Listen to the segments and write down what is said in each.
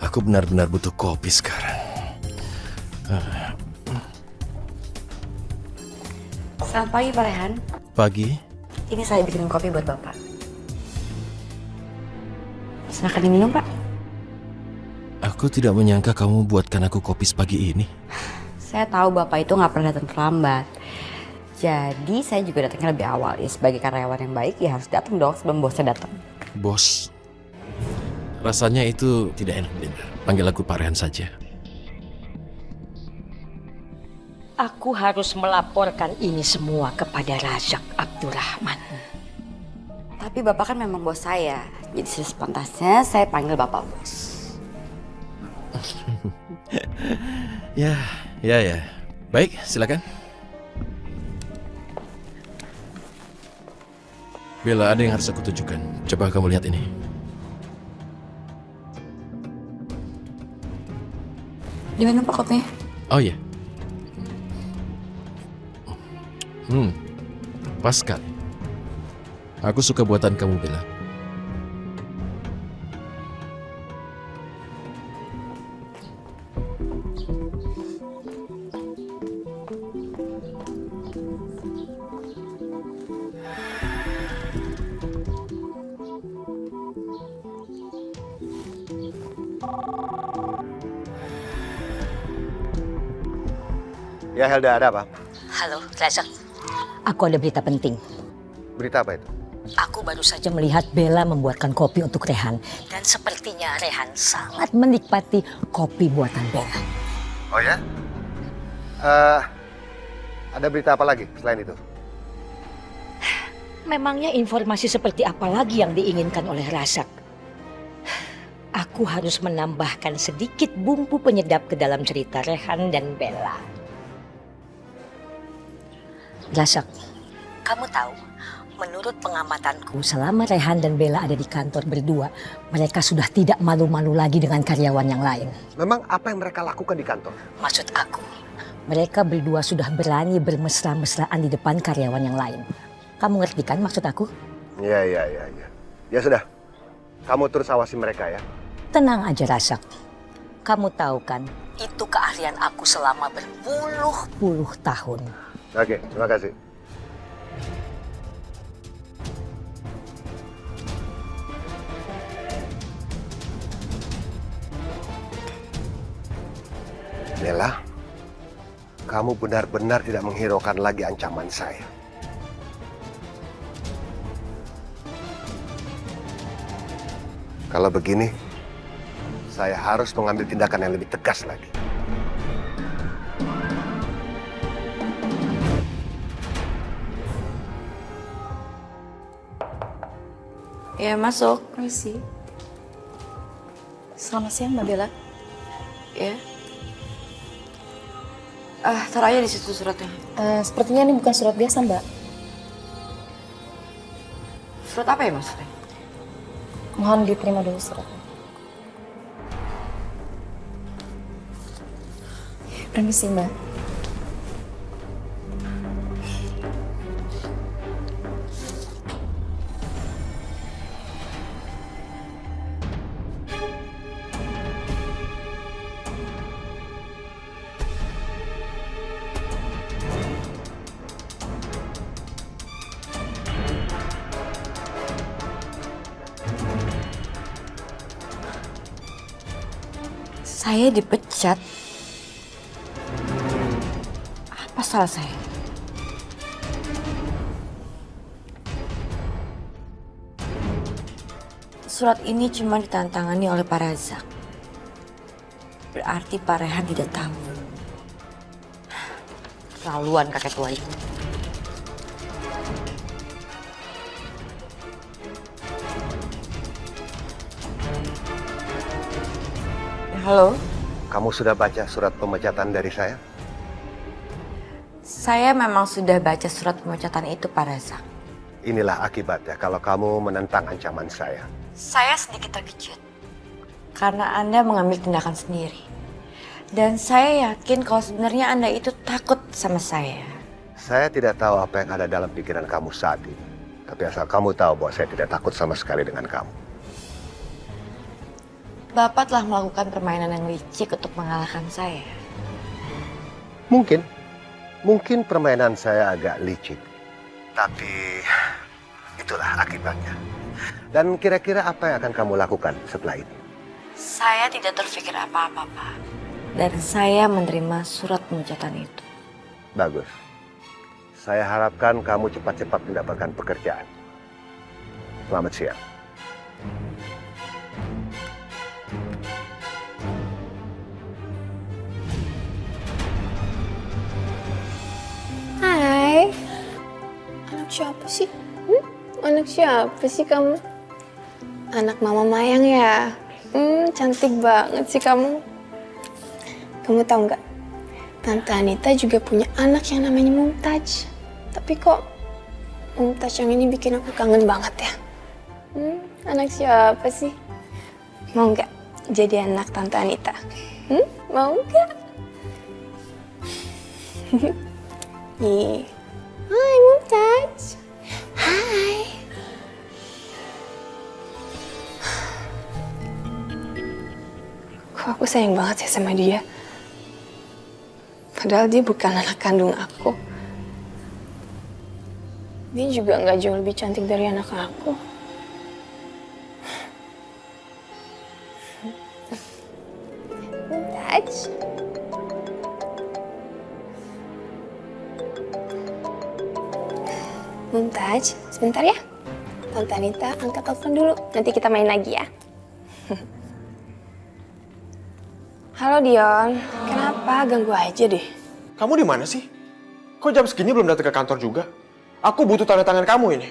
Aku benar-benar butuh kopi sekarang. Selamat pagi Pak Rehan. Pagi? Ini saya bikin kopi buat Bapak. Silakan diminum Pak. Aku tidak menyangka kamu buatkan aku kopi sepagi ini. Saya tahu Bapak itu nggak pernah datang terlambat. Jadi saya juga datangnya lebih awal. Ya sebagai karyawan yang baik ya harus datang dong sebelum bosnya datang. Bos, rasanya itu tidak enak dengar. Panggil aku Pak Rehan saja. Aku harus melaporkan ini semua kepada Razak Abdurrahman. Tapi Bapak kan memang bos saya. Jadi sepantasnya saya panggil Bapak bos. Ya. Baik, silakan. Bella, ada yang harus aku tunjukkan. Coba kamu lihat ini. Diminum Pak kopinya? Oh iya. Pas sekali. Aku suka buatan kamu, Bella. Ya Helda, ada apa? Halo, Razak. Aku ada berita penting. Berita apa itu? Aku baru saja melihat Bella membuatkan kopi untuk Rehan. Dan sepertinya Rehan sangat menikmati kopi buatan Bella. Oh ya? Ada berita apa lagi selain itu? Memangnya informasi seperti apa lagi yang diinginkan oleh Razak? Aku harus menambahkan sedikit bumbu penyedap ke dalam cerita Rehan dan Bella. Razak, kamu tahu, menurut pengamatanku selama Rehan dan Bella ada di kantor berdua, mereka sudah tidak malu-malu lagi dengan karyawan yang lain. Memang apa yang mereka lakukan di kantor? Maksud aku, mereka berdua sudah berani bermesra-mesraan di depan karyawan yang lain. Kamu ngerti kan maksud aku? Ya. Ya sudah, kamu terus awasi mereka ya. Tenang aja Razak. Kamu tahu kan, itu keahlian aku selama berpuluh-puluh tahun. Oke, terima kasih. Bella, kamu benar-benar tidak menghiraukan lagi ancaman saya. Kalau begini, saya harus mengambil tindakan yang lebih tegas lagi. Ya masuk. Permisi. Selamat siang Mbak Bella. Ya. Taruh aja di situ suratnya. Sepertinya ini bukan surat biasa Mbak. Surat apa ya maksudnya? Mohon diterima dulu suratnya. Permisi Mbak. Saya dipecat. Apa salah saya? Surat ini cuma ditandatangani oleh Pak Razak. Berarti Pak Rehan tidak tahu. Keterlaluan kakek tua itu. Halo? Kamu sudah baca surat pemecatan dari saya? Saya memang sudah baca surat pemecatan itu, Pak Razak. Inilah akibatnya kalau kamu menentang ancaman saya. Saya sedikit terkejut. Karena Anda mengambil tindakan sendiri. Dan saya yakin kalau sebenarnya Anda itu takut sama saya. Saya tidak tahu apa yang ada dalam pikiran kamu saat ini. Tapi asal kamu tahu bahwa saya tidak takut sama sekali dengan kamu. Bapak telah melakukan permainan yang licik untuk mengalahkan saya. Mungkin permainan saya agak licik. Tapi itulah akibatnya. Dan kira-kira apa yang akan kamu lakukan setelah ini? Saya tidak terpikir apa-apa, Pak. Dan saya menerima surat pemecatan itu. Bagus. Saya harapkan kamu cepat-cepat mendapatkan pekerjaan. Selamat siang. Hai, anak siapa sih? Anak siapa sih kamu? Anak Mama Mayang ya? Cantik banget sih kamu. Kamu tahu nggak? Tante Anita juga punya anak yang namanya Mumtaz. Tapi kok Mumtaz yang ini bikin aku kangen banget ya? Anak siapa sih? Mau nggak jadi anak Tante Anita? Mau nggak? Nih. Hai Mumtaz. Hai. Kok aku sayang banget ya sama dia? Padahal dia bukan anak kandung aku. Dia juga nggak jauh lebih cantik dari anak aku. Mumtaz. Mumtaz, sebentar ya. Tante Anita angkat telepon dulu, nanti kita main lagi ya. Halo Dion, kenapa ganggu aja deh? Kamu di mana sih? Kok jam segini belum datang ke kantor juga? Aku butuh tanda tangan kamu ini.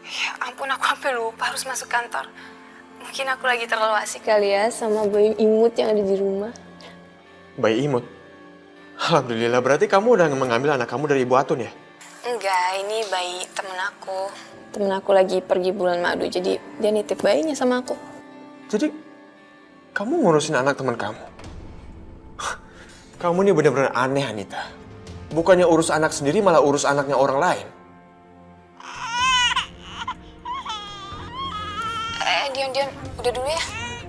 Ya ampun, aku sampai lupa harus masuk kantor. Mungkin aku lagi terlalu asik kali ya sama bayi imut yang ada di rumah. Bayi imut? Alhamdulillah, berarti kamu udah mengambil anak kamu dari Ibu Atun ya? Enggak, ini bayi temen aku. Temen aku lagi pergi bulan madu, jadi dia nitip bayinya sama aku. Jadi, kamu ngurusin anak teman kamu? Kamu ini benar-benar aneh, Anita. Bukannya urus anak sendiri, malah urus anaknya orang lain. Dion, udah dulu ya.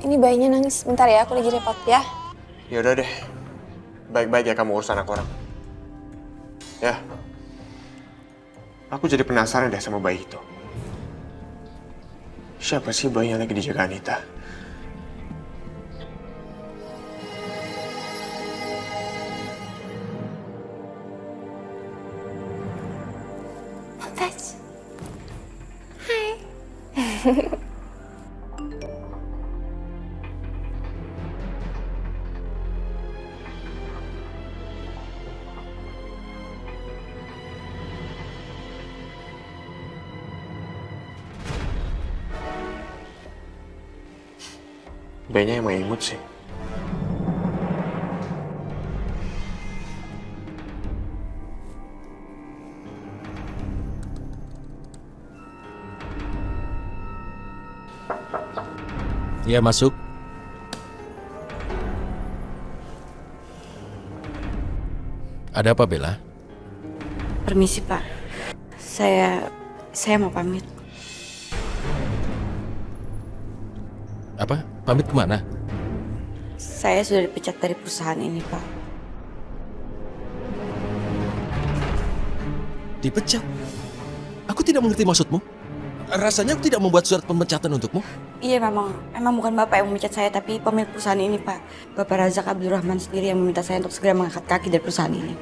Ini bayinya nangis, bentar ya, aku lagi repot ya. Ya udah deh, baik-baik ya kamu urus anak orang. Ya, aku jadi penasaran deh sama bayi itu. Siapa sih bayi yang lagi dijaga Anita? Mumtaz. Hai. Bayinya emang imut sih. Ya, masuk. Ada apa, Bella? Permisi, Pak. Saya mau pamit. Apa? Pamit kemana? Saya sudah dipecat dari perusahaan ini, Pak. Dipecat? Aku tidak mengerti maksudmu. Rasanya aku tidak membuat surat pemecatan untukmu. Iya, memang bukan Bapak yang memecat saya, tapi pemilik perusahaan ini, Pak. Bapak Razak Abdurrahman sendiri yang meminta saya untuk segera mengangkat kaki dari perusahaan ini.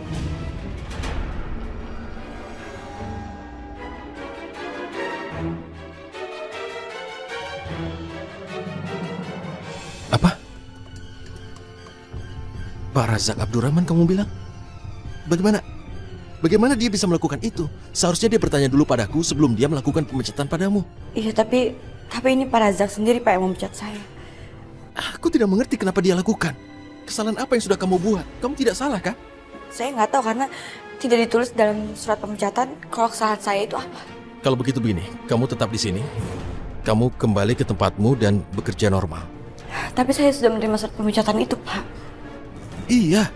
Apa? Pak Razak Abdurrahman kamu bilang? Bagaimana dia bisa melakukan itu? Seharusnya dia bertanya dulu padaku sebelum dia melakukan pemecatan padamu. Iya, tapi ini Pak Razak sendiri, Pak, yang memecat saya. Aku tidak mengerti kenapa dia lakukan. Kesalahan apa yang sudah kamu buat? Kamu tidak salah, kan? Saya nggak tahu karena tidak ditulis dalam surat pemecatan kalau kesalahan saya itu apa. Kalau begitu begini, kamu tetap di sini. Kamu kembali ke tempatmu dan bekerja normal. Tapi saya sudah menerima surat pemecatan itu, Pak. Iya.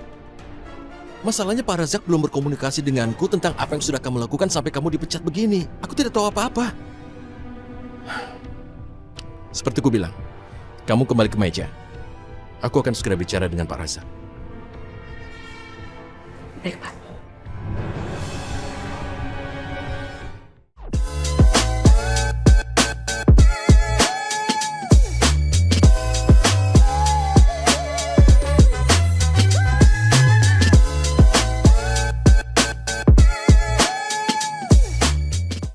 Masalahnya Pak Razak belum berkomunikasi denganku tentang apa yang sudah kamu lakukan sampai kamu dipecat begini. Aku tidak tahu apa-apa. Seperti ku bilang, kamu kembali ke meja. Aku akan segera bicara dengan Pak Razak. Baik, Pak.